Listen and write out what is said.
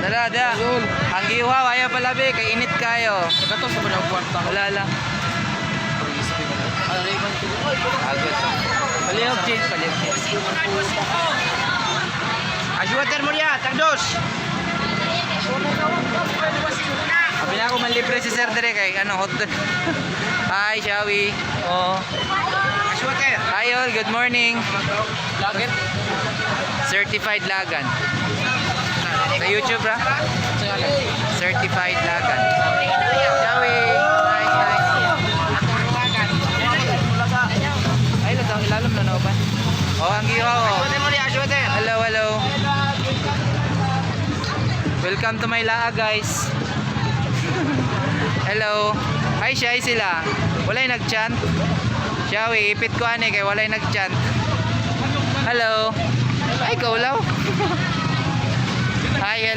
Dala, da. Ang giwaw, ayaw palabi, kay init kayo. Ikato sa mga kwarta. Wala lang. Agos. Palihog, Jin. Palihog, Jin. Ashwater mo niya, tagdos. Sabi na ako manlibre si Sir Dere kay hot dog. Hi, Shawi. Oh. Ashwater. Hi all, good morning. Laget. Certified Lagan. Sa YouTube ra? Certified Lagan. Shawi. Nice, nice. Ay, latang ilalim na nauban. Oh, ang gihaw. Ashwater mo niya, ashwater. Hello, hello. Welcome to my laa, guys. Hello. Hi, shy sila. Walay nag-chant. Shawi, ipit ko ani kay walay nag-chant. Hello. Ay, kaulaw. Hi, hello.